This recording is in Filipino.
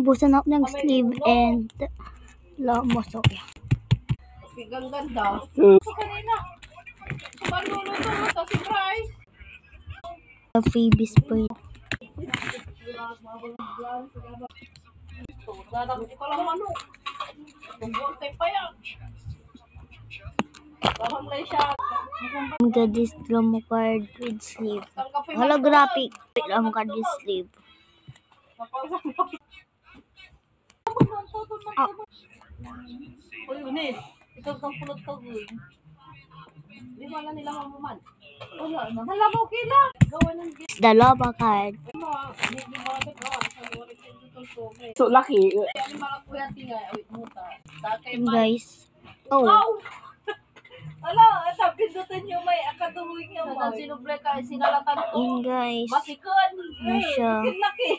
naubusan ako ng sleeve and lomo. So, yeah. Bigang ganda. So, kanina. Maluluto mo sa surprise. Phoebe's birthday. Dadagdi ko lang manok. Bugurte pa yan. Bahamlay siya. Got this lomo card with sleeve. Holographic lomo card with sleeve. Uy, unis. Ikaw kang pulot ka, uy. Di ba na nila mamuman? Wala na. Nalabaw kila. Gawa ng git. The lomo card. So, laki. And guys. Oh. Ala, ito, pindutin nyo may akaduhin nyo. Sinuble ka, singalatan ko. And guys. Masikon. Ano siya? Laki.